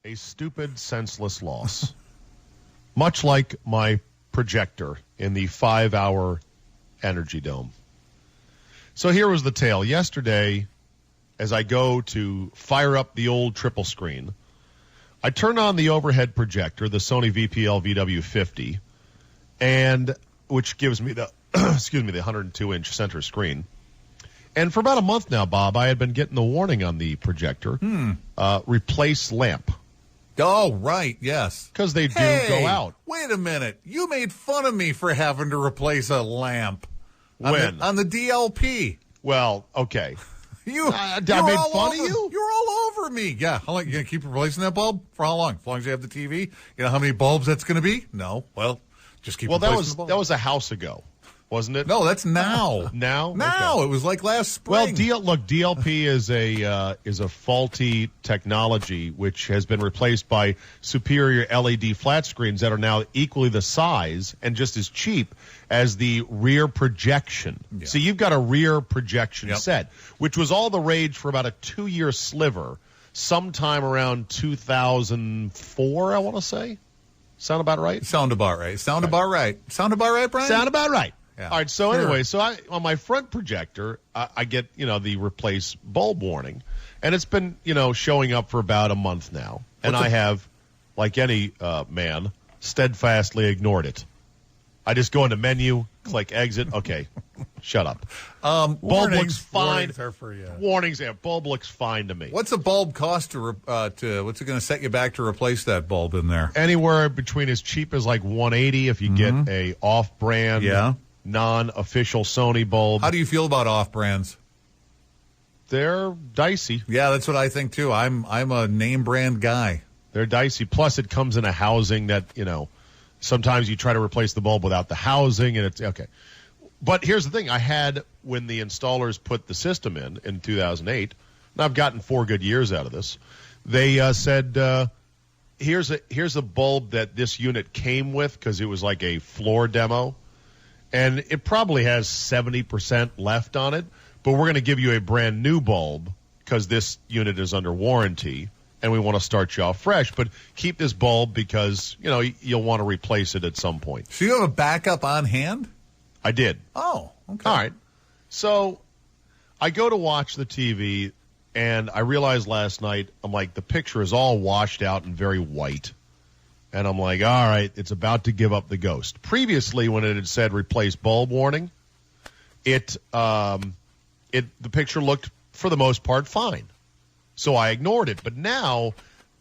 a stupid, senseless loss. Much like my projector in the 5-hour Energy Dome. So here was the tale. Yesterday, as I go to fire up the old triple screen, I turn on the overhead projector, the Sony VPL VW50, and which gives me the the 102-inch center screen. And for about a month now, Bob, I had been getting the warning on the projector, replace lamp. Oh, right, yes. Because they do go out. Wait a minute. You made fun of me for having to replace a lamp. When? On the DLP. Well, okay. I made fun of you? You were all over me. Yeah. How long you going to keep replacing that bulb? For how long? As long as you have the TV? You know how many bulbs that's going to be? No. Well, just keep replacing the bulb. That was a house ago, wasn't it? No, that's now. Now? Now. Okay. It was like last spring. Well, DLP is a faulty technology which has been replaced by superior LED flat screens that are now equally the size and just as cheap as the rear projection. Yeah. So you've got a rear projection set, which was all the rage for about a 2-year sliver, sometime around 2004, I want to say. Sound about right? Sound about right. Sound about right, Brian? Sound about right. Yeah. All right, so anyway, on my front projector, I get, the replace bulb warning, and it's been, showing up for about a month now, and I have, like any man, steadfastly ignored it. I just go into menu, click exit. Okay, shut up. Bulb looks fine. Warnings are for you. Warnings, bulb looks fine to me. What's a bulb cost what's it going to set you back to replace that bulb in there? Anywhere between as cheap as like $180 if you get a off-brand, non-official Sony bulb. How do you feel about off-brands? They're dicey. Yeah, that's what I think too. I'm a name brand guy. They're dicey. Plus, it comes in a housing that sometimes you try to replace the bulb without the housing, and it's okay. But here's the thing: I had when the installers put the system in 2008, and I've gotten 4 good years out of this. They said, "Here's a bulb that this unit came with because it was like a floor demo." And it probably has 70% left on it, but we're going to give you a brand new bulb because this unit is under warranty, and we want to start you off fresh. But keep this bulb because, you'll want to replace it at some point. So you have a backup on hand? I did. Oh, okay. All right. So I go to watch the TV, and I realized last night, I'm like, the picture is all washed out and very white. And I'm like, all right, it's about to give up the ghost. Previously, when it had said replace bulb warning, the picture looked, for the most part, fine. So I ignored it. But now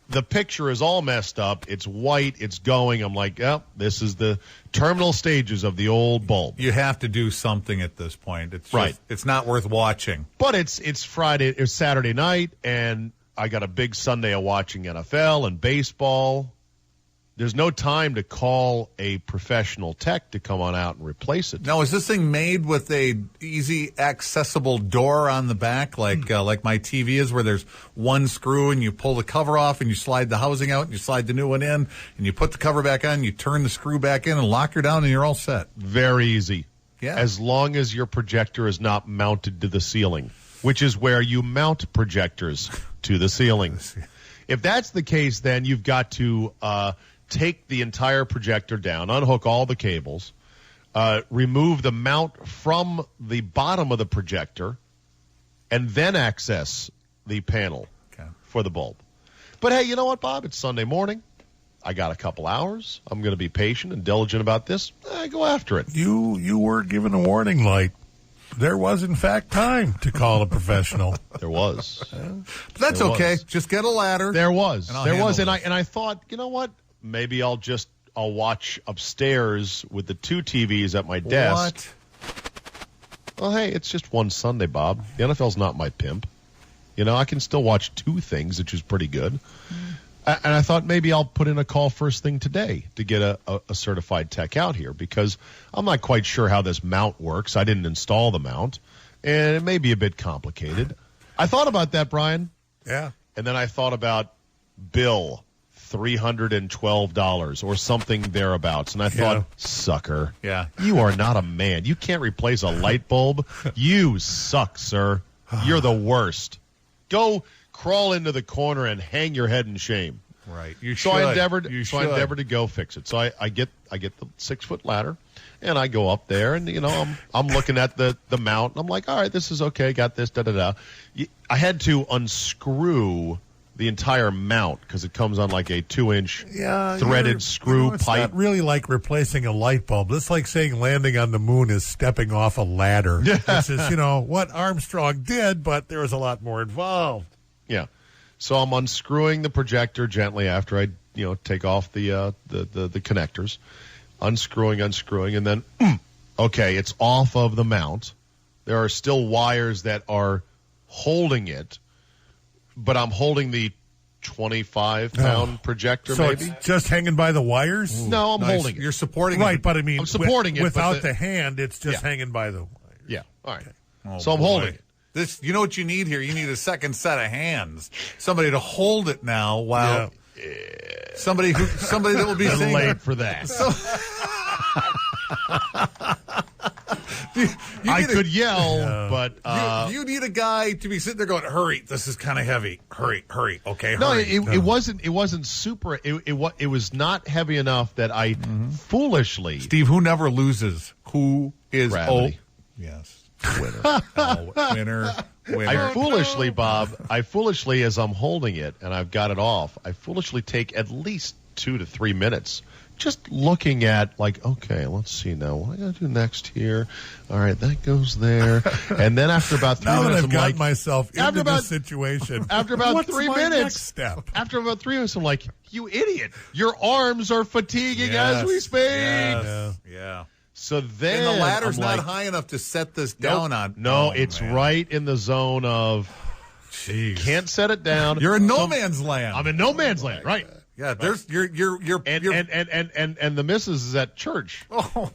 the picture is all messed up. It's white. It's going. I'm like, this is the terminal stages of the old bulb. You have to do something at this point. It's right. It's not worth watching. But it's Saturday night, and I got a big Sunday of watching NFL and baseball. There's no time to call a professional tech to come on out and replace it. Now, is this thing made with a easy accessible door on the back, like my TV is, where there's one screw and you pull the cover off and you slide the housing out and you slide the new one in and you put the cover back on, you turn the screw back in and lock her down and you're all set? Very easy. Yeah. As long as your projector is not mounted to the ceiling, which is where you mount projectors, to the ceiling. If that's the case, then you've got to take the entire projector down, unhook all the cables, remove the mount from the bottom of the projector, and then access the panel for the bulb. But hey, you know what, Bob? It's Sunday morning. I got a couple hours. I'm going to be patient and diligent about this. I go after it. You were given a warning light. There was, in fact, time to call a professional. There was. But that's okay. Just get a ladder. There was. And I I thought, you know what? Maybe I'll watch upstairs with the 2 TVs at my desk. What? Well, hey, it's just one Sunday, Bob. The NFL's not my pimp. I can still watch 2 things, which is pretty good. And I thought maybe I'll put in a call first thing today to get a certified tech out here because I'm not quite sure how this mount works. I didn't install the mount, and it may be a bit complicated. I thought about that, Brian. Yeah. And then I thought about Bill. $312 or something thereabouts. And I thought, sucker. Yeah. You are not a man. You can't replace a light bulb. You suck, sir. You're the worst. Go crawl into the corner and hang your head in shame. Right. You So should. I endeavored. You So I should. endeavored to go fix it. So I get the 6-foot ladder, and I go up there, and I'm looking at the mount, and I'm like, all right, this is okay. Got this. Da da da. I had to unscrew the entire mount because it comes on like a 2-inch threaded screw it's pipe. not really like replacing a light bulb. It's like saying landing on the moon is stepping off a ladder. This is, what Armstrong did, but there was a lot more involved. Yeah. So I'm unscrewing the projector gently after I, take off the connectors, unscrewing, and then, okay, it's off of the mount. There are still wires that are holding it, but I'm holding the 25-pound projector, So maybe. it's just hanging by the wires? No, I'm holding it. You're supporting Right, it. but I mean, I'm supporting it, but without the hand, it's just hanging by the wires. Yeah. All right. Oh, So I'm boy. holding it. This, you know what you need here? You need a second set of hands. Somebody to hold it now while somebody that will be A little saying late for that. I could yell, but you need a guy to be sitting there going, "Hurry! This is kind of heavy. Hurry! Okay, no, hurry." it wasn't super. It was not heavy enough that I foolishly Steve, who never loses? Who is Gravity. Yes, winner. winner. I foolishly, as I'm holding it and I've got it off, I foolishly take at least 2 to 3 minutes just looking at, like, okay, let's see now. What do I got to do next here? All right, that goes there. And then after about 3 Now that minutes, I've I'm gotten like, myself into this situation, after about what's 3 my minutes, next step? after about 3 minutes, I'm like, you idiot. Your arms are fatiguing as we speak. Yeah. So then And the ladder's I'm not like, high enough to set this down on. No, Oh, it's man. right in the zone of can't set it down. You're in no man's land. I'm in no man's land, right? Yeah, there's you're And the missus is at church, oh.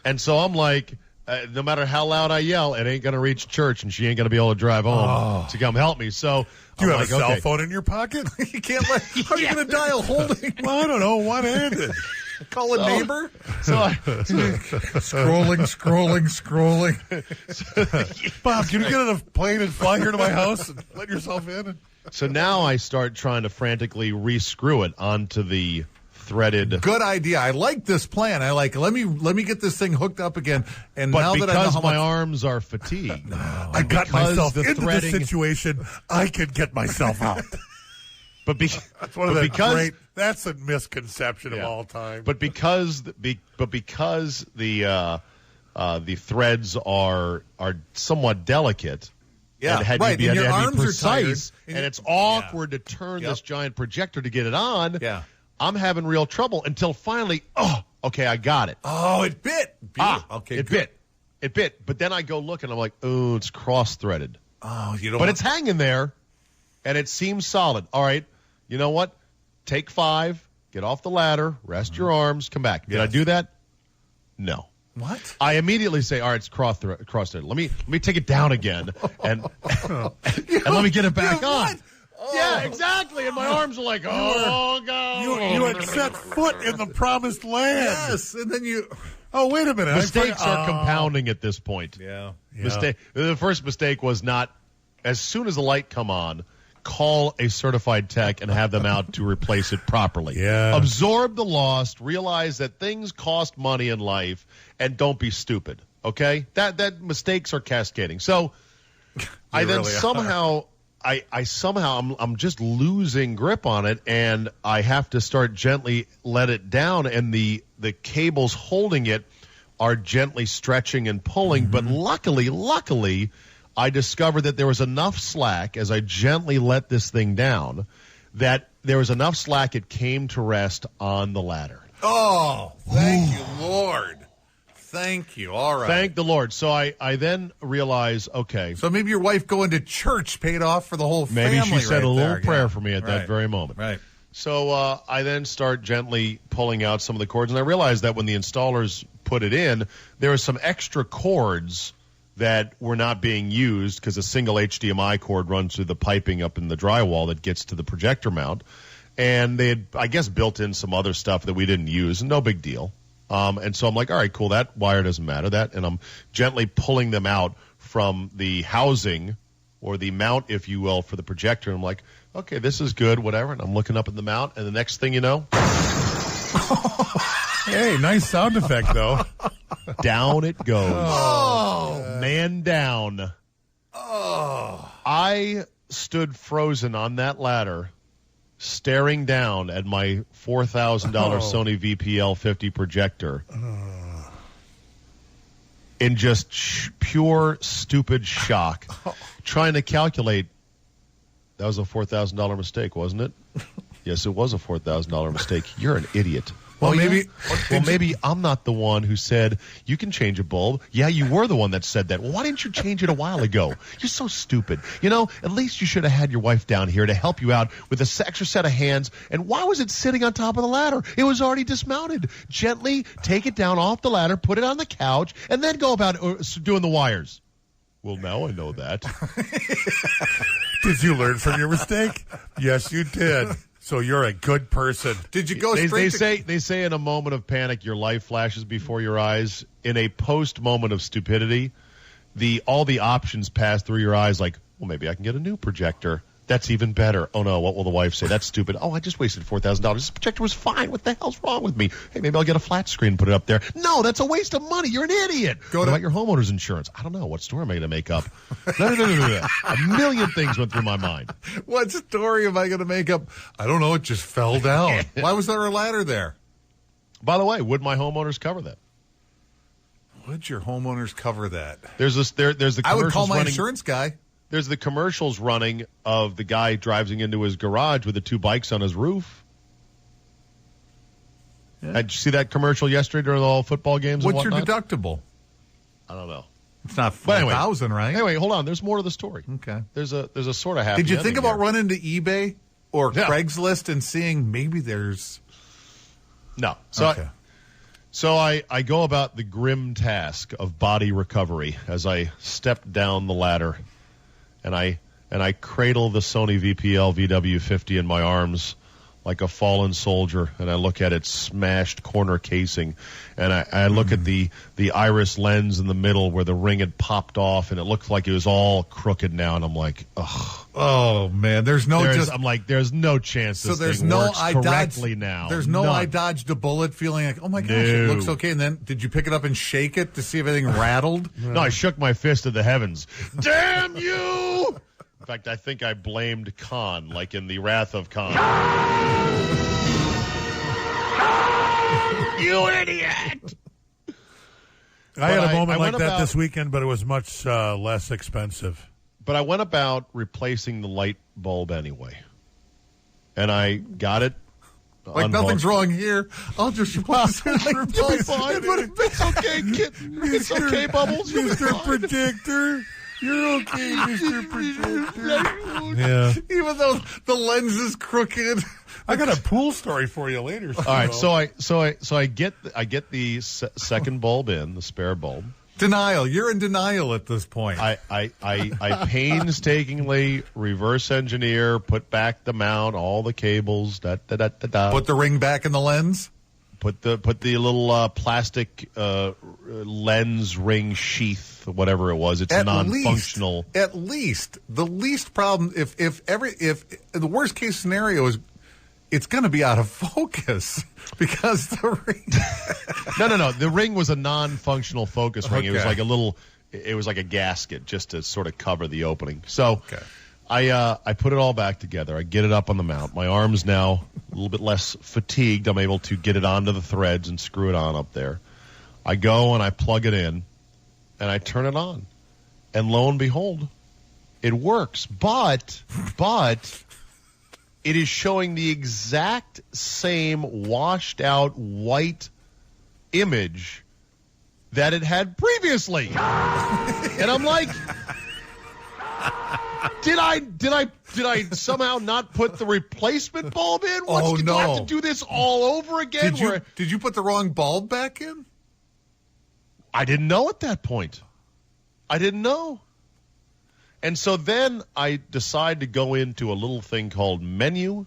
and so I'm like, no matter how loud I yell, it ain't gonna reach church, and she ain't gonna be able to drive home to come help me. So Do you I'm have like, a cell okay. phone in your pocket? You can't let. How are you going to dial holding? Well, I don't know. One-handed. Call a neighbor? So Scrolling. Bob, can you get on a plane and fly here to my house and let yourself in? So now I start trying to frantically re-screw it onto the threaded. Good idea. I like this plan. I like. Let me get this thing hooked up again. And But now that I know because how my much, arms are fatigued, I got because myself the into threading- this situation. I could get myself out. That's one of the great. That's a misconception of all time. But because the threads are somewhat delicate, Yeah, and had right, to be, and your had to be arms are precise, tired, and it's awkward to turn Yep. this giant projector to get it on. Yeah. I'm having real trouble until finally, okay, I got it. oh, it bit. Okay, it good. bit. But then I go look and I'm like, oh, it's cross-threaded. Oh, you don't. But want- it's hanging there, and it seems solid. All right, you know what? Take 5, get off the ladder, rest your arms, come back. Did I Yes. do that? No. what? I immediately say, all right, it's cross-threaded. Let me take it down again, and let me get it back on. What? Yeah, exactly. And my arms are like, oh, God. you had set foot in the promised land. Yes, and then you. Oh, wait a minute. Mistakes are compounding at this point. Yeah. Mistake. The first mistake was not, as soon as the light come on, call a certified tech and have them out to replace it properly. Yeah. Absorb the loss, realize that things cost money in life, and don't be stupid. Okay? That mistakes are cascading. So I then really somehow I'm just losing grip on it, and I have to start gently let it down, and the cables holding it are gently stretching and pulling. But luckily, I discovered that there was enough slack as I gently let this thing down that there was enough slack it came to rest on the ladder. Oh, thank you, Lord. Thank you. All right. Thank the Lord. So I then realize, okay, So maybe your wife going to church paid off for the whole maybe family. she said right a little there. prayer Yeah. for me at Right. that very moment. Right. So I then start gently pulling out some of the cords, and I realized that when the installers put it in, there were some extra cords that were not being used because a single HDMI cord runs through the piping up in the drywall that gets to the projector mount. And they had, I guess, built in some other stuff that we didn't use, and no big deal. And so I'm like, all right, cool, that wire doesn't matter. And I'm gently pulling them out from the housing or the mount, if you will, for the projector. And I'm like, okay, this is good, whatever. And I'm looking up at the mount, and the next thing you know, Hey, nice sound effect, though. down it goes. Oh. Man down. Oh. I stood frozen on that ladder, staring down at my $4,000 Sony VPL 50 projector in just pure stupid shock, trying to calculate. That was a $4,000 mistake, wasn't it? Yes, it was a $4,000 mistake. You're an idiot. Well, Maybe I'm not the one who said you can change a bulb. Yeah, you were the one that said that. Well, why didn't you change it a while ago? You're so stupid. You know, at least you should have had your wife down here to help you out with an extra set of hands. And why was it sitting on top of the ladder? It was already dismounted. Gently take it down off the ladder, put it on the couch, and then go about doing the wires. Well, now I know that. Did you learn from your mistake? Yes, you did. So you're a good person. Did you go They say in a moment of panic, your life flashes before your eyes. In a post moment of stupidity, all the options pass through your eyes like, well, maybe I can get a new projector. That's even better. Oh, no, what will the wife say? That's stupid. Oh, I just wasted $4,000. This projector was fine. What the hell's wrong with me? Hey, maybe I'll get a flat screen and put it up there. No, that's a waste of money. You're an idiot. What about your homeowner's insurance? I don't know. What story am I going to make up? No. A million things went through my mind. What story am I going to make up? I don't know. It just fell down. Why was there a ladder there? By the way, would my homeowners cover that? Would your homeowners cover that? There's the commercials I would call my running. insurance guy. There's the commercials running of the guy driving into his garage with the two bikes on his roof. Yeah. Did you see that commercial yesterday during all football games? What's and your whatnot? deductible? I don't know. It's not 4,000, right? Anyway, hold on. There's more to the story. Okay. There's a sort of happy. Did you think ending about here. running to eBay or Craigslist and seeing maybe there's? No. So okay. I go about the grim task of body recovery as I step down the ladder. And I cradle the Sony VPL VW50 in my arms like a fallen soldier, and I look at its smashed corner casing, and I look at the iris lens in the middle where the ring had popped off, and it looked like it was all crooked now, and I'm like, ugh. Oh, man, there's no chance so this there's thing no works correctly now. There's no None. I dodged a bullet feeling like, oh, my gosh, it looks okay. And then did you pick it up and shake it to see if anything rattled? No, I shook my fist at the heavens. Damn you! In fact, I think I blamed Khan, like in the Wrath of Khan. You idiot! I had a moment like that this weekend, but it was much less expensive. But I went about replacing the light bulb anyway. And I got it. Like unhooked. nothing's wrong here. I'll just replace it. You'll be fine. It's okay, kid. It's okay, Bubbles. You'll be Mr. fine. Projector. You're okay, Mr. Projector. Yeah. Even though the lens is crooked. I got a pool story for you later. All right, so I get the second bulb in, the spare bulb. Denial. You're in denial at this point. I painstakingly reverse engineer, put back the mount, all the cables, Put the ring back in the lens. Put the little plastic lens ring sheath, whatever it was. It's non-functional. At least the least problem. If the worst case scenario is, it's going to be out of focus because the ring. No. The ring was a non-functional focus ring. Okay. It was like it was like a gasket just to sort of cover the opening. So okay. I put it all back together. I get it up on the mount. My arm's now a little bit less fatigued. I'm able to get it onto the threads and screw it on up there. I go and I plug it in, and I turn it on. And lo and behold, it works. But it is showing the exact same washed-out white image that it had previously. And I'm like, did I somehow not put the replacement bulb in? Do I have to do this all over again? Did you put the wrong bulb back in? I didn't know at that point. I didn't know. And so then I decide to go into a little thing called menu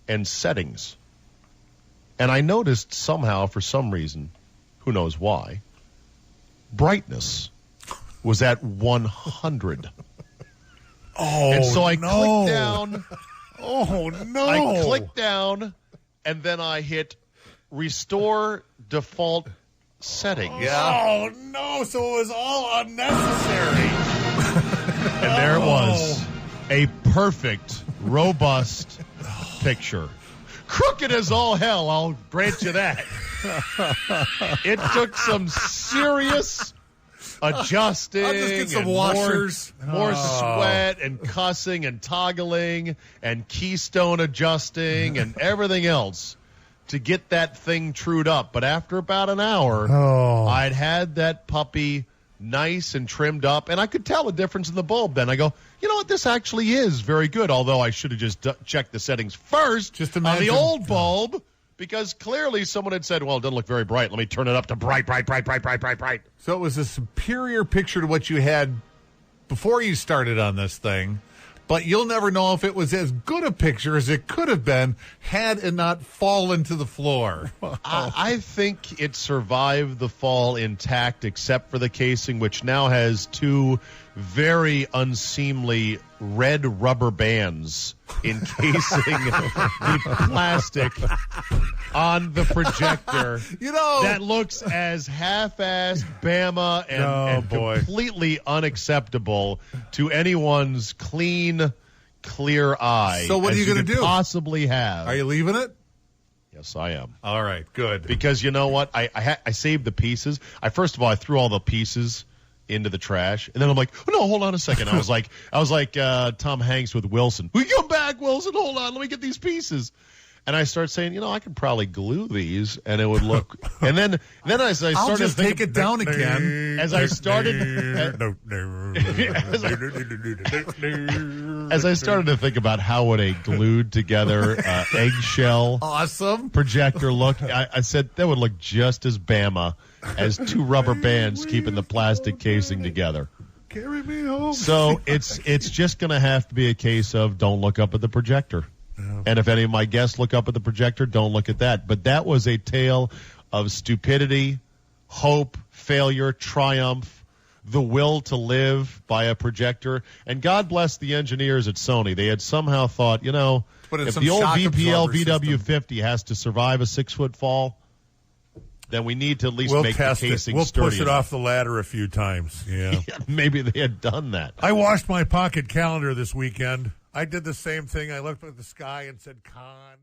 and settings. And I noticed somehow, for some reason, who knows why, brightness was at 100. Oh, and so I no. clicked down. Oh, no. I clicked down, and then I hit restore default settings. Oh, no. So it was all unnecessary. And there it was. A perfect, robust picture. Crooked as all hell, I'll grant you that. It took some serious adjusting. I'll just get some and washers. More sweat and cussing and toggling and keystone adjusting and everything else to get that thing trued up. But after about an hour, I'd had that puppy nice and trimmed up, and I could tell a difference in the bulb then. I go, you know what, this actually is very good, although I should have just checked the settings first Just on imagine. the old bulb, because clearly someone had said, well, it doesn't look very bright. Let me turn it up to bright. So it was a superior picture to what you had before you started on this thing, but you'll never know if it was as good a picture as it could have been had it not fallen to the floor. I think it survived the fall intact, except for the casing, which now has two very unseemly red rubber bands encasing the plastic on the projector. You know, That looks as half-assed Bama and completely unacceptable to anyone's clean, clear eye. So what are you going gonna to do? possibly have. are you leaving it? Yes, I am. All right, good. Because you know what? I saved the pieces. First of all, I threw all the pieces into the trash, and then I'm like, oh, no, hold on a second. I was like Tom Hanks with Wilson. We come back, Wilson. Hold on, let me get these pieces. And I start saying, you know, I could probably glue these, and it would look. And then as I started, I'll just to think take it down again. As I started, as I started to think about how would a glued together eggshell Awesome. projector look, I said that would look just as Bama as two rubber bands keeping the plastic casing together. Carry me home. So it's just going to have to be a case of don't look up at the projector. And if any of my guests look up at the projector, don't look at that. But that was a tale of stupidity, hope, failure, triumph, the will to live by a projector. And God bless the engineers at Sony. They had somehow thought, you know, Put in if some the old shock VPL absorber VW50 has to survive a 6-foot fall, then we need to at least We'll make test the it. casing We'll sturdy push it enough. off the ladder a few times. Yeah. Yeah, maybe they had done that. I washed my pocket calendar this weekend. I did the same thing. I looked at the sky and said, "Con."